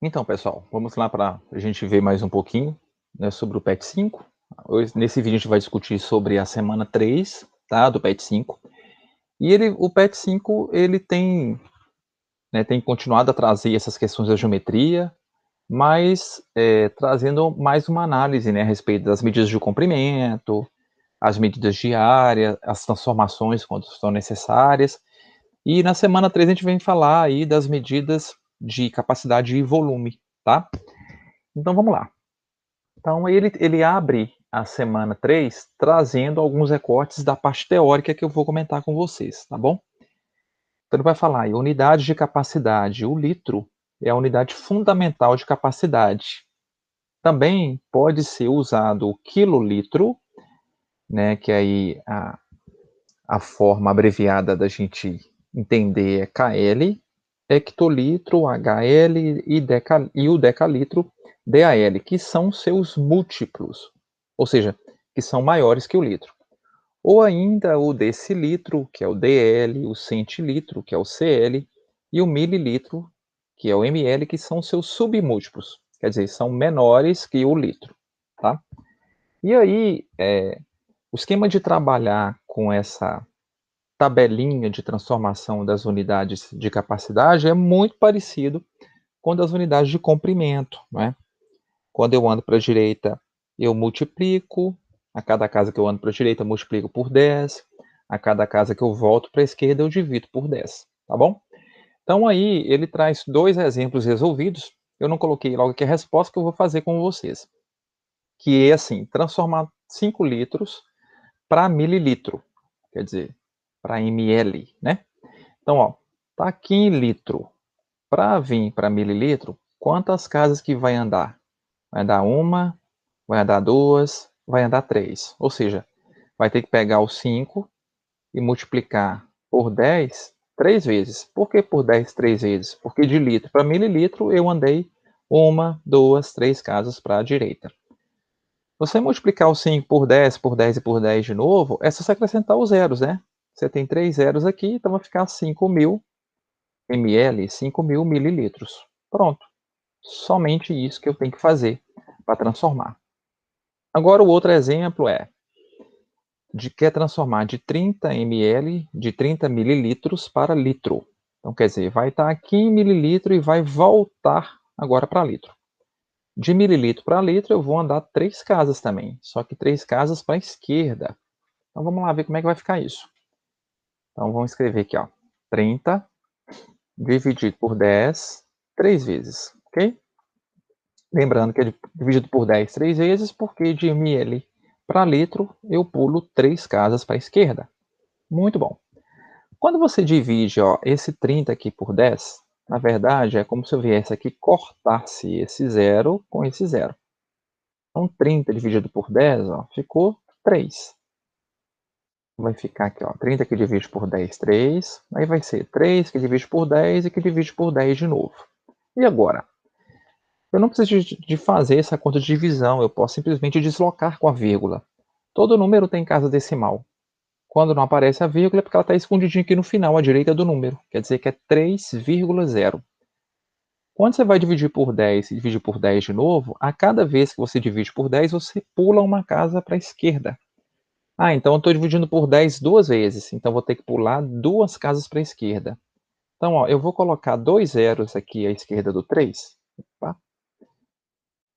Então, pessoal, vamos lá para a gente ver mais um pouquinho, né, sobre o PET 5. Hoje, nesse vídeo a gente vai discutir sobre a semana 3, tá, do PET 5. E o PET 5 ele tem, tem continuado a trazer essas questões da geometria, mas trazendo mais uma análise, né, a respeito das medidas de comprimento, as medidas de área, as transformações quando são necessárias. E na semana 3 a gente vem falar aí das medidas de capacidade e volume, tá? Então vamos lá. Então ele abre a semana 3 trazendo alguns recortes da parte teórica que eu vou comentar com vocês, tá bom? Então ele vai falar em unidade de capacidade. O litro é a unidade fundamental de capacidade. Também pode ser usado o quilolitro, né, que aí a forma abreviada da gente entender é KL, hectolitro, HL e o decalitro, DAL, que são seus múltiplos, ou seja, que são maiores que o litro. Ou ainda o decilitro, que é o DL, o centilitro, que é o CL, e o mililitro, que é o ML, que são seus submúltiplos, quer dizer, são menores que o litro, tá? E aí, o esquema de trabalhar com essa tabelinha de transformação das unidades de capacidade é muito parecido com das unidades de comprimento, né? Quando eu ando para a direita, eu multiplico, a cada casa que eu ando para a direita, eu multiplico por 10, a cada casa que eu volto para a esquerda, eu divido por 10, tá bom? Então aí ele traz dois exemplos resolvidos, eu não coloquei logo aqui a resposta que eu vou fazer com vocês, que é assim, transformar 5 litros para mililitro, quer dizer, para ml, né? Então, ó, tá aqui em litro. Para vir para mililitro, quantas casas que vai andar? Vai andar uma, vai andar duas, vai andar três. Ou seja, vai ter que pegar o 5 e multiplicar por 10 três vezes. Por que por 10 três vezes? Porque de litro para mililitro eu andei uma, duas, três casas para a direita. Você multiplicar o 5 por 10 e por 10 de novo, é só você acrescentar os zeros, né? Você tem três zeros aqui, então vai ficar 5.000 ml, 5.000 mililitros. Pronto. Somente isso que eu tenho que fazer para transformar. Agora o outro exemplo quer transformar de 30 ml, de 30 mililitros para litro. Então quer dizer, vai estar aqui em mililitro e vai voltar agora para litro. De mililitro para litro eu vou andar três casas também, só que três casas para a esquerda. Então vamos lá ver como é que vai ficar isso. Então vamos escrever aqui, ó, 30 dividido por 10, três vezes, ok? Lembrando que é dividido por 10 três vezes, porque de ml para litro eu pulo três casas para a esquerda. Muito bom. Quando você divide esse 30 aqui por 10, na verdade é como se eu viesse aqui cortasse esse zero com esse zero. Então 30 dividido por 10 ficou 3. Vai ficar aqui, 30 que divide por 10, 3. Aí vai ser 3 que divide por 10 e que divide por 10 de novo. E agora? Eu não preciso de fazer essa conta de divisão, eu posso simplesmente deslocar com a vírgula. Todo número tem casa decimal. Quando não aparece a vírgula é porque ela está escondidinha aqui no final, à direita do número. Quer dizer que é 3,0. Quando você vai dividir por 10 e dividir por 10 de novo, a cada vez que você divide por 10, você pula uma casa para a esquerda. Ah, então eu estou dividindo por 10 duas vezes, então vou ter que pular duas casas para a esquerda. Então, eu vou colocar dois zeros aqui à esquerda do 3. Opa.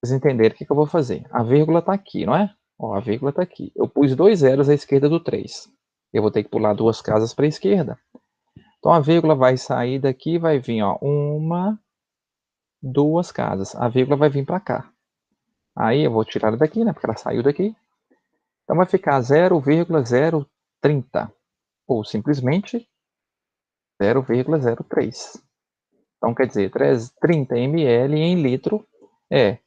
Vocês entenderem o que eu vou fazer. A vírgula está aqui, não é? A vírgula está aqui. Eu pus dois zeros à esquerda do 3. Eu vou ter que pular duas casas para a esquerda. Então, a vírgula vai sair daqui e vai vir, uma, duas casas. A vírgula vai vir para cá. Aí eu vou tirar ela daqui, né? Porque ela saiu daqui. Então, vai ficar 0,030. Ou simplesmente 0,03. Então, quer dizer, 30 ml em litro é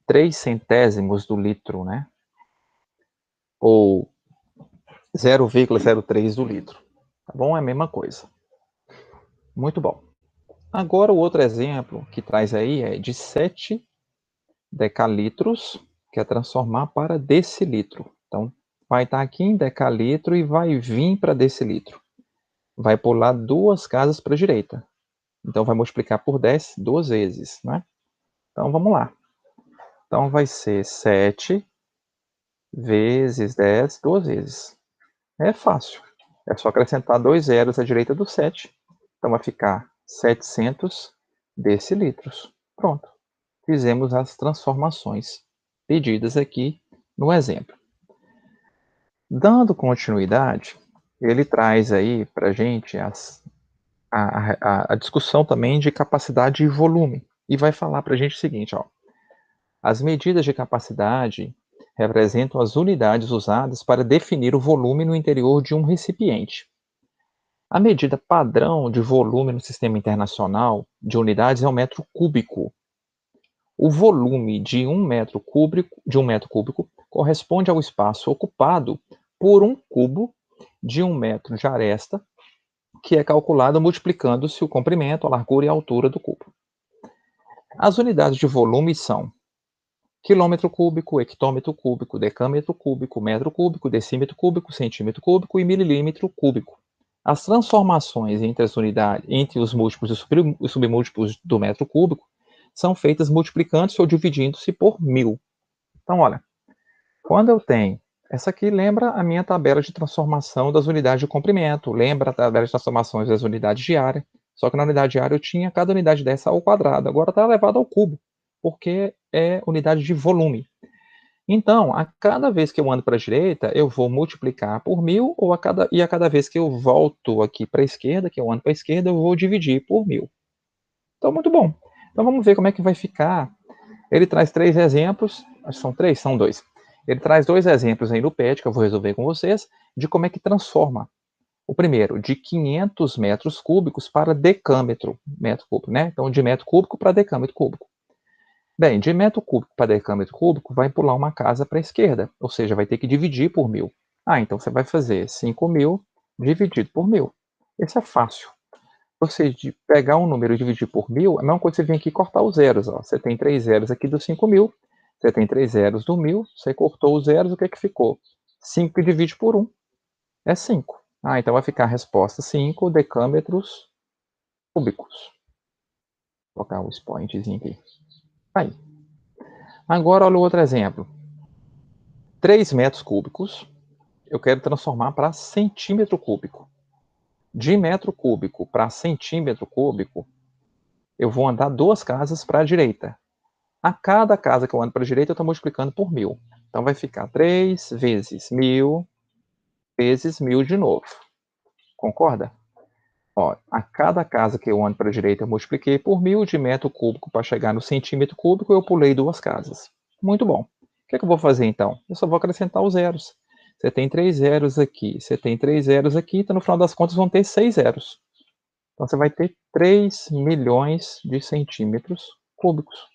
3 centésimos do litro, né? Ou 0,03 do litro. Tá bom? É a mesma coisa. Muito bom. Agora o outro exemplo que traz aí é de 7 decalitros, que é transformar para decilitro. Então, vai estar aqui em decalitro e vai vir para decilitro. Vai pular duas casas para a direita. Então, vai multiplicar por 10 duas vezes, né? Então, vamos lá. Então, vai ser 7 vezes 10, 2 vezes. É fácil. É só acrescentar 2 zeros à direita do 7. Então, vai ficar 700 decilitros. Pronto. Fizemos as transformações pedidas aqui no exemplo. Dando continuidade, ele traz aí para a gente a discussão também de capacidade e volume. E vai falar para a gente o seguinte, ó. As medidas de capacidade representam as unidades usadas para definir o volume no interior de um recipiente. A medida padrão de volume no sistema internacional de unidades é o metro cúbico. O volume de um metro cúbico corresponde ao espaço ocupado por um cubo de 1 metro de aresta, que é calculado multiplicando-se o comprimento, a largura e a altura do cubo. As unidades de volume são quilômetro cúbico, hectômetro cúbico, decâmetro cúbico, metro cúbico, decímetro cúbico, centímetro cúbico e milímetro cúbico. As transformações entre os múltiplos e os submúltiplos do metro cúbico são feitas multiplicando-se ou dividindo-se por 1000. Então, olha, quando eu tenho... Essa aqui lembra a minha tabela de transformação das unidades de comprimento, lembra a tabela de transformações das unidades de área, só que na unidade de área eu tinha cada unidade dessa ao quadrado, agora está elevado ao cubo, porque é unidade de volume. Então, a cada vez que eu ando para a direita, eu vou multiplicar por 1000, e a cada vez que eu volto aqui para a esquerda, que eu ando para a esquerda, eu vou dividir por 1000. Então, muito bom. Então, vamos ver como é que vai ficar. Ele traz 3 exemplos, acho que são 3, são 2. Ele traz 2 exemplos aí no PET, que eu vou resolver com vocês, de como é que transforma. O primeiro, de 500 metros cúbicos para decâmetro, metro cúbico, né? Então, de metro cúbico para decâmetro cúbico. Bem, de metro cúbico para decâmetro cúbico vai pular uma casa para a esquerda, ou seja, vai ter que dividir por 1000. Então você vai fazer 5.000 dividido por 1000. Esse é fácil. Você pegar um número e dividir por 1000, é a mesma coisa que você vir aqui e cortar os zeros. Ó. Você tem 3 zeros aqui dos 5.000, você tem 3 zeros do 1000, você cortou os zeros, o que é que ficou? 5 que divide por 1 é 5. Então vai ficar a resposta 5 decâmetros cúbicos. Vou colocar o expoentzinho aqui. Aí. Agora, olha o outro exemplo. 3 metros cúbicos, eu quero transformar para centímetro cúbico. De metro cúbico para centímetro cúbico, eu vou andar 2 casas para a direita. A cada casa que eu ando para a direita, eu estou multiplicando por 1000. Então, vai ficar 3 vezes 1000 vezes 1000 de novo. Concorda? Ó, a cada casa que eu ando para a direita, eu multipliquei por 1000 de metro cúbico para chegar no centímetro cúbico, eu pulei 2 casas. Muito bom. O que é que eu vou fazer, então? Eu só vou acrescentar os zeros. Você tem 3 zeros aqui, você tem 3 zeros aqui, então no final das contas vão ter 6 zeros. Então você vai ter 3 milhões de centímetros cúbicos.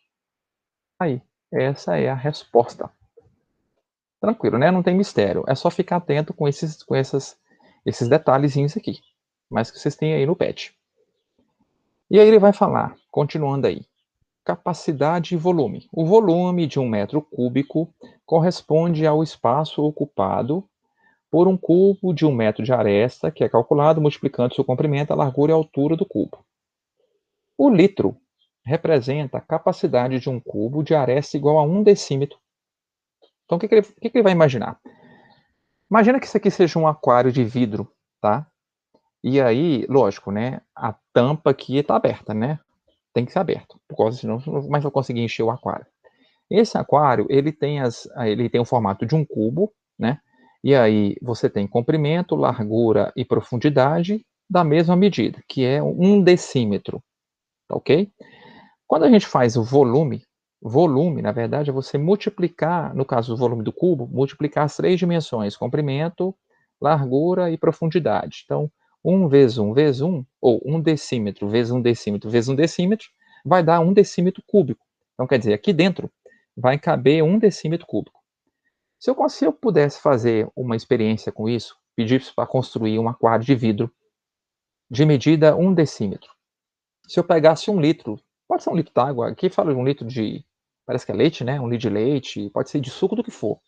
Aí, essa é a resposta. Tranquilo, né? Não tem mistério. É só ficar atento com esses detalhezinhos aqui. Mas que vocês têm aí no PET. E aí ele vai falar, continuando aí, capacidade e volume. O volume de 1 metro cúbico corresponde ao espaço ocupado por um cubo de 1 metro de aresta, que é calculado multiplicando seu comprimento, a largura e a altura do cubo. O litro representa a capacidade de um cubo de aresta igual a 1 decímetro. Então, o que ele vai imaginar? Imagina que isso aqui seja um aquário de vidro, tá? E aí, lógico, né? A tampa aqui está aberta, né? Tem que ser aberto, por causa senão você não vai conseguir encher o aquário. Esse aquário, ele tem o formato de um cubo, né? E aí você tem comprimento, largura e profundidade da mesma medida, que é 1 decímetro, tá ok? Quando a gente faz o volume, na verdade, é você multiplicar, no caso do volume do cubo, multiplicar as 3 dimensões, comprimento, largura e profundidade. Então, 1 vezes 1 vezes 1, ou 1 decímetro vezes 1 decímetro vezes 1 decímetro, vai dar 1 decímetro cúbico. Então, quer dizer, aqui dentro vai caber 1 decímetro cúbico. Se eu pudesse fazer uma experiência com isso, pedir para construir um aquário de vidro de medida 1 decímetro. Se eu pegasse 1 litro, pode ser 1 litro d'água, aqui fala de 1 litro de, parece que é leite, né? 1 litro de leite, pode ser de suco do que for.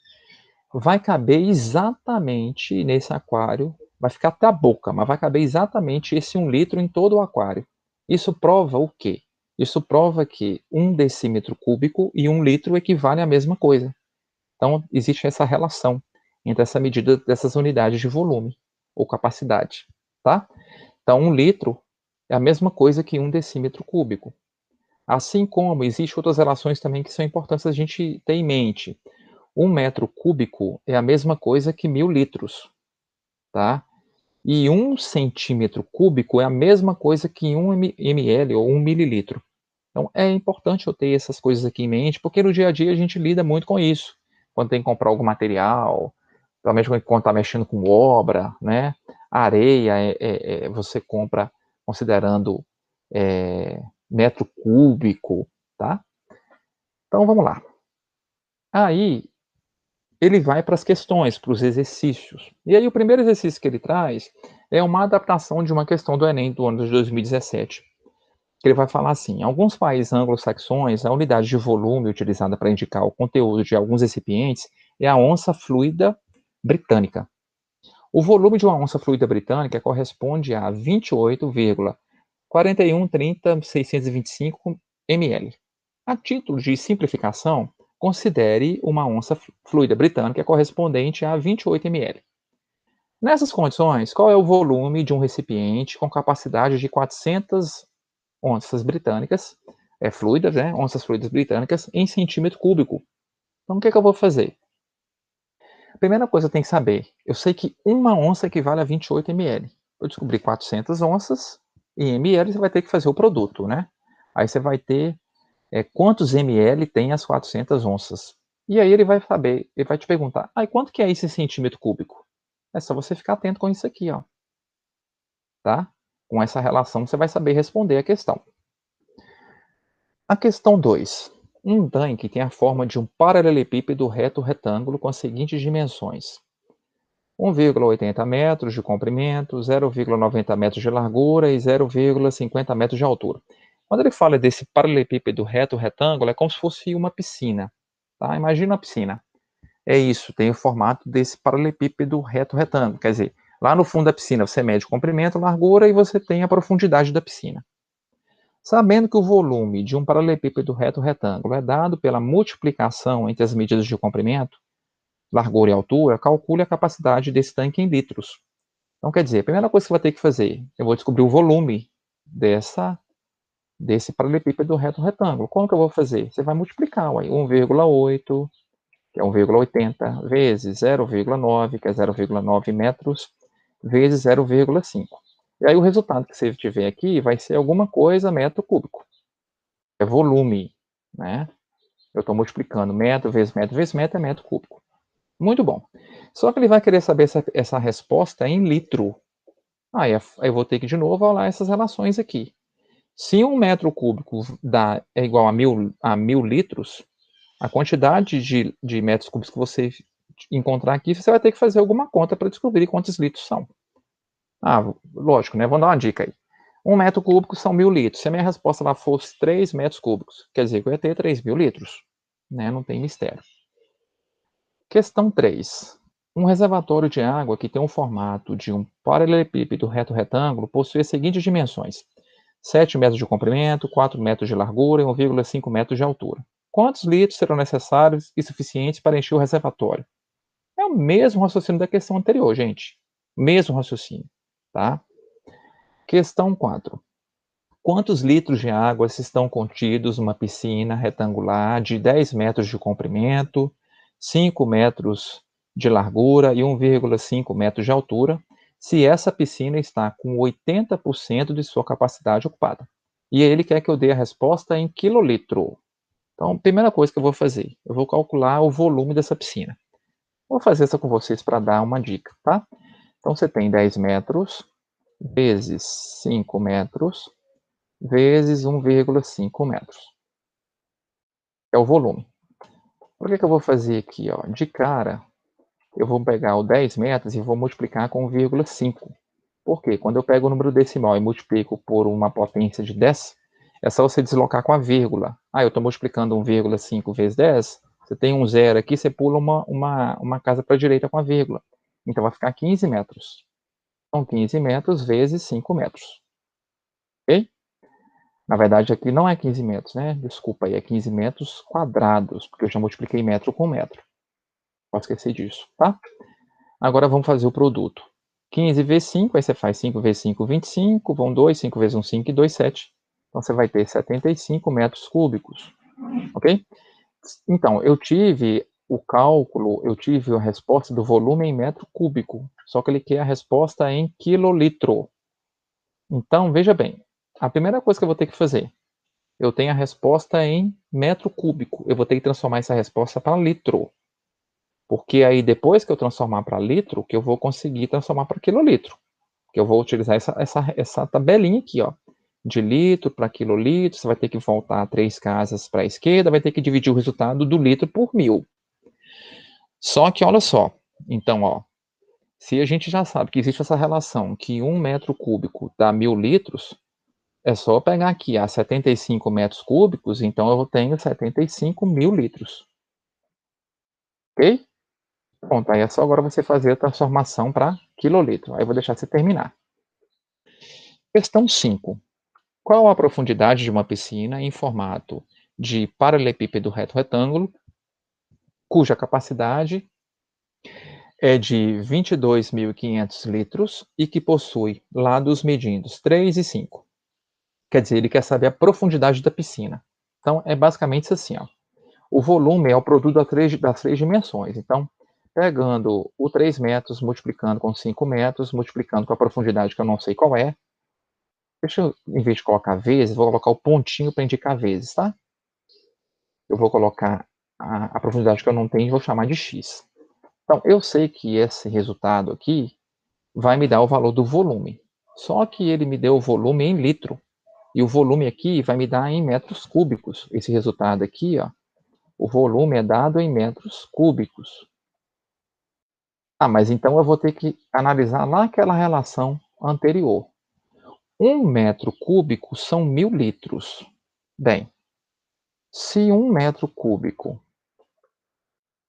Vai caber exatamente nesse aquário, vai ficar até a boca, mas vai caber exatamente esse 1 litro em todo o aquário. Isso prova o quê? Isso prova que 1 decímetro cúbico e 1 litro equivale à mesma coisa. Então, existe essa relação entre essa medida dessas unidades de volume ou capacidade, tá? Então, 1 litro é a mesma coisa que 1 decímetro cúbico. Assim como existem outras relações também que são importantes a gente ter em mente. 1 metro cúbico é a mesma coisa que 1000 litros, tá? E 1 centímetro cúbico é a mesma coisa que 1 ml ou 1 mililitro. Então, é importante eu ter essas coisas aqui em mente, porque no dia a dia a gente lida muito com isso. Quando tem que comprar algum material, principalmente quando está mexendo com obra, né? A areia, você compra considerando metro cúbico, tá? Então, vamos lá. Aí, ele vai para as questões, para os exercícios. E aí, o primeiro exercício que ele traz é uma adaptação de uma questão do Enem do ano de 2017. Ele vai falar assim: em alguns países anglo-saxões, a unidade de volume utilizada para indicar o conteúdo de alguns recipientes é a onça fluida britânica. O volume de uma onça fluida britânica corresponde a 28,4130,625 ml. A título de simplificação, considere uma onça fluida britânica correspondente a 28 ml. Nessas condições, qual é o volume de um recipiente com capacidade de 400 onças britânicas, fluidas, né, onças fluidas britânicas, em centímetro cúbico? Então, o que eu vou fazer? A primeira coisa que eu tenho que saber, eu sei que uma onça equivale a 28 ml. Eu descobri 400 onças, em ml você vai ter que fazer o produto, né? Aí você vai ter quantos ml tem as 400 onças. E aí ele vai saber, ele vai te perguntar, e quanto que é esse centímetro cúbico? É só você ficar atento com isso aqui, ó. Tá? Com essa relação você vai saber responder a questão. A questão 2. Um tanque tem a forma de um paralelepípedo reto-retângulo com as seguintes dimensões: 1,80 metros de comprimento, 0,90 metros de largura e 0,50 metros de altura. Quando ele fala desse paralelepípedo reto-retângulo, é como se fosse uma piscina. Tá? Imagina uma piscina. É isso, tem o formato desse paralelepípedo reto-retângulo. Quer dizer, lá no fundo da piscina você mede o comprimento, largura e você tem a profundidade da piscina. Sabendo que o volume de um paralelepípedo reto-retângulo é dado pela multiplicação entre as medidas de comprimento, largura e altura, calcule a capacidade desse tanque em litros. Então, quer dizer, a primeira coisa que você vai ter que fazer, eu vou descobrir o volume desse paralelepípedo reto-retângulo. Como que eu vou fazer? Você vai multiplicar, 1,8, que é 1,80, vezes 0,9, que é 0,9 metros, vezes 0,5. E aí o resultado que você tiver aqui vai ser alguma coisa metro cúbico. É volume, né? Eu estou multiplicando metro vezes metro vezes metro é metro cúbico. Muito bom. Só que ele vai querer saber essa resposta em litro. Aí eu vou ter que, de novo, olhar essas relações aqui. Se 1 metro cúbico é igual a 1000 litros, a quantidade de metros cúbicos que você encontrar aqui, você vai ter que fazer alguma conta para descobrir quantos litros são. Lógico, né? Vou dar uma dica aí. 1 metro cúbico são 1000 litros. Se a minha resposta lá fosse 3 metros cúbicos, quer dizer que eu ia ter 3.000 litros. Né? Não tem mistério. Questão 3. Um reservatório de água que tem o formato de um paralelepípedo reto-retângulo possui as seguintes dimensões: 7 metros de comprimento, 4 metros de largura e 1,5 metros de altura. Quantos litros serão necessários e suficientes para encher o reservatório? É o mesmo raciocínio da questão anterior, gente. Mesmo raciocínio, tá? Questão 4. Quantos litros de água estão contidos numa piscina retangular de 10 metros de comprimento, 5 metros de largura e 1,5 metros de altura, se essa piscina está com 80% de sua capacidade ocupada? E ele quer que eu dê a resposta em quilolitro. Então, a primeira coisa que eu vou fazer, eu vou calcular o volume dessa piscina. Vou fazer isso com vocês para dar uma dica, tá? Então, você tem 10 metros vezes 5 metros vezes 1,5 metros. É o volume. Por que eu vou fazer aqui? Ó? De cara, eu vou pegar o 10 metros e vou multiplicar com 1,5. Por quê? Quando eu pego o número decimal e multiplico por uma potência de 10, é só você deslocar com a vírgula. Eu estou multiplicando 1,5 vezes 10, você tem um zero aqui, você pula uma casa para a direita com a vírgula. Então vai ficar 15 metros. Então 15 metros vezes 5 metros. Ok? Na verdade, aqui não é 15 metros, né? Desculpa aí, é 15 metros quadrados, porque eu já multipliquei metro com metro. Pode esquecer disso, tá? Agora vamos fazer o produto. 15 vezes 5, aí você faz 5 vezes 5, 25, vão 2, 5 vezes 1, 5 e 2, 7. Então você vai ter 75 metros cúbicos, ok? Então, eu tive o cálculo, eu tive a resposta do volume em metro cúbico, só que ele quer a resposta em quilolitro. Então, veja bem, a primeira coisa que eu vou ter que fazer, eu tenho a resposta em metro cúbico, eu vou ter que transformar essa resposta para litro. Porque aí, depois que eu transformar para litro, que eu vou conseguir transformar para quilolitro. Que eu vou utilizar essa tabelinha aqui, ó. De litro para quilolitro, você vai ter que voltar 3 casas para a esquerda, vai ter que dividir o resultado do litro por 1000. Só que, olha só, então, ó, se a gente já sabe que existe essa relação, que 1 metro cúbico dá 1000 litros, é só pegar aqui a 75 metros cúbicos, então eu tenho 75 mil litros. Ok? Pronto, aí é só agora você fazer a transformação para quilolitro. Aí eu vou deixar você terminar. Questão 5. Qual a profundidade de uma piscina em formato de paralelepípedo reto retângulo, cuja capacidade é de 22.500 litros e que possui lados medindo 3 e 5? Quer dizer, ele quer saber a profundidade da piscina. Então, é basicamente assim, ó. O volume é o produto das três dimensões. Então, pegando o 3 metros, multiplicando com 5 metros, multiplicando com a profundidade que eu não sei qual é. Deixa eu, em vez de colocar vezes, vou colocar o pontinho para indicar vezes, tá? Eu vou colocar a profundidade que eu não tenho e vou chamar de x. Então, eu sei que esse resultado aqui vai me dar o valor do volume. Só que ele me deu o volume em litro. E o volume aqui vai me dar em metros cúbicos. Esse resultado aqui, ó, o volume é dado em metros cúbicos. Ah, mas então eu vou ter que analisar lá aquela relação anterior. 1 metro cúbico são 1000 litros. Bem, se 1 metro cúbico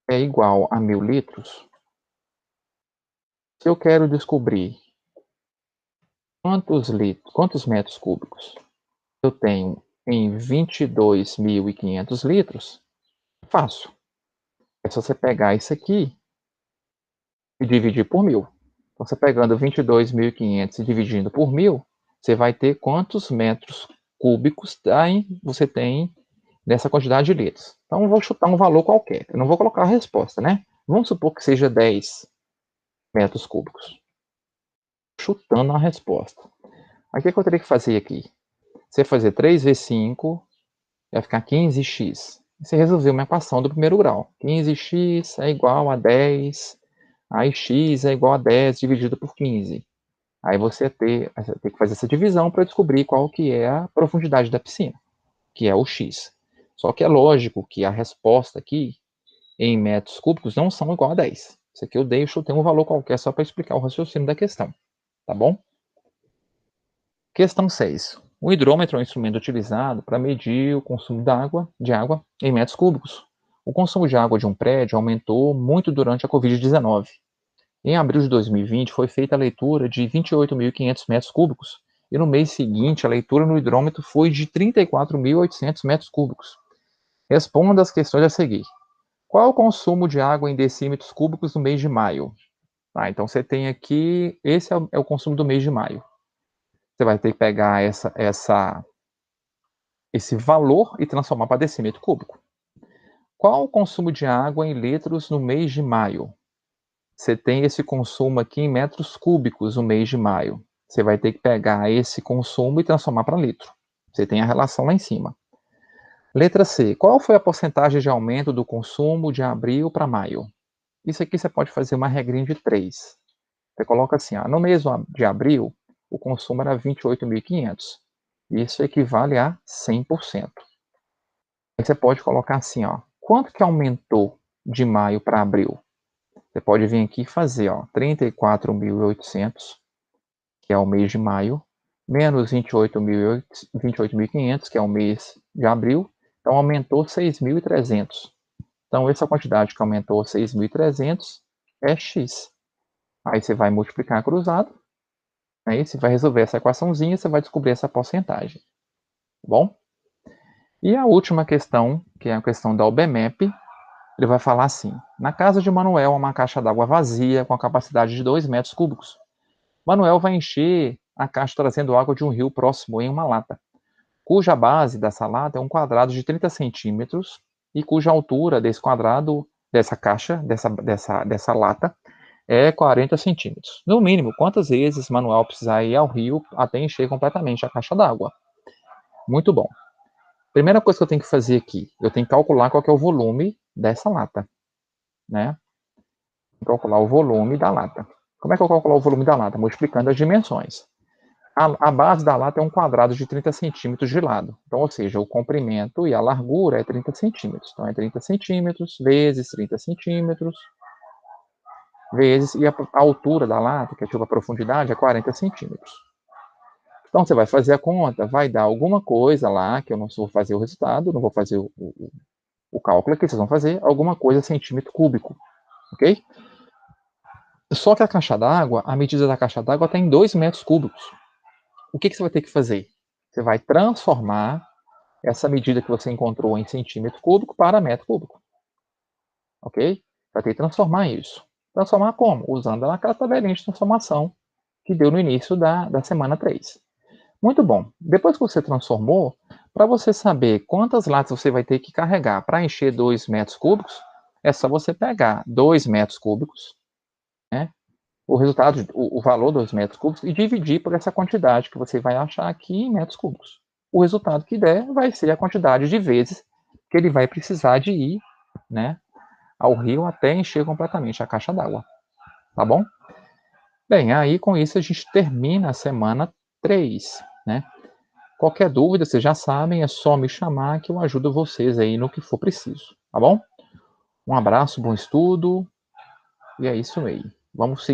é igual a 1000 litros, se eu quero descobrir quantos metros cúbicos eu tenho em 22.500 litros, fácil. É só você pegar isso aqui e dividir por 1000. Então, você pegando 22.500 e dividindo por 1000, você vai ter quantos metros cúbicos você tem nessa quantidade de litros. Então, eu vou chutar um valor qualquer. Eu não vou colocar a resposta, né? Vamos supor que seja 10 metros cúbicos. Chutando a resposta. Aí, o que eu teria que fazer aqui? Você fazer 3 vezes 5, vai ficar 15x. Você resolveu uma equação do primeiro grau. 15x é igual a 10, aí x é igual a 10 dividido por 15. Aí você tem que fazer essa divisão para descobrir qual que é a profundidade da piscina, que é o x. Só que é lógico que a resposta aqui, em metros cúbicos, não são igual a 10. Isso aqui eu deixo, tem um valor qualquer só para explicar o raciocínio da questão. Tá bom? Questão 6. O hidrômetro é um instrumento utilizado para medir o consumo de água em metros cúbicos. O consumo de água de um prédio aumentou muito durante a Covid-19. Em abril de 2020, foi feita a leitura de 28.500 metros cúbicos, e no mês seguinte, a leitura no hidrômetro foi de 34.800 metros cúbicos. Responda as questões a seguir. Qual o consumo de água em decímetros cúbicos no mês de maio? Tá, então você tem aqui, esse é o consumo do mês de maio. Você vai ter que pegar esse valor e transformar para decímetro cúbico. Qual o consumo de água em litros no mês de maio? Você tem esse consumo aqui em metros cúbicos no mês de maio. Você vai ter que pegar esse consumo e transformar para litro. Você tem a relação lá em cima. Letra C. Qual foi a porcentagem de aumento do consumo de abril para maio? Isso aqui você pode fazer uma regrinha de 3. Você coloca assim, ó, no mês de abril, o consumo era 28.500. Isso equivale a 100%. Aí você pode colocar assim, ó, quanto que aumentou de maio para abril? Você pode vir aqui e fazer, ó, 34.800, que é o mês de maio, menos 28.500, que é o mês de abril, então aumentou 6.300. Então, essa quantidade que aumentou 6.300 é x. Aí você vai multiplicar cruzado, aí você vai resolver essa equaçãozinha, você vai descobrir essa porcentagem. bom? E a última questão, que é a questão da OBMAP, ele vai falar assim: na casa de Manuel há uma caixa d'água vazia com a capacidade de 2 metros cúbicos. Manuel vai encher a caixa trazendo água de um rio próximo em uma lata, cuja base dessa lata é um quadrado de 30 centímetros e cuja altura desse quadrado, dessa caixa, dessa lata, é 40 centímetros. No mínimo, quantas vezes Manuel precisar ir ao rio até encher completamente a caixa d'água? Muito bom. Primeira coisa que eu tenho que fazer aqui, eu tenho que calcular qual que é o volume dessa lata, né? Calcular o volume da lata. Como é que eu calculo o volume da lata? Multiplicando as dimensões. A base da lata é um quadrado de 30 centímetros de lado. Então, ou seja, o comprimento e a largura é 30 centímetros. Então, é 30 centímetros vezes 30 centímetros, vezes, e a altura da lata, que é tipo a profundidade, é 40 centímetros. Então, você vai fazer a conta, vai dar alguma coisa lá, que eu não vou fazer o resultado, não vou fazer o cálculo aqui, vocês vão fazer alguma coisa centímetro cúbico, ok? Só que a caixa d'água, a medida da caixa d'água está em 2 metros cúbicos. O que você vai ter que fazer? Você vai transformar essa medida que você encontrou em centímetro cúbico para metro cúbico. Ok? Vai ter que transformar isso. Transformar como? Usando aquela tabelinha de transformação que deu no início da semana 3. Muito bom. Depois que você transformou, para você saber quantas latas você vai ter que carregar para encher 2 metros cúbicos, é só você pegar 2 metros cúbicos, né? O resultado, o valor dos metros cúbicos, e dividir por essa quantidade que você vai achar aqui em metros cúbicos. O resultado que der vai ser a quantidade de vezes que ele vai precisar de ir, né, ao rio até encher completamente a caixa d'água. Tá bom? Bem, aí com isso a gente termina a semana 3, né? Qualquer dúvida, vocês já sabem, é só me chamar que eu ajudo vocês aí no que for preciso, tá bom? Um abraço, bom estudo, e é isso aí. Vamos seguir.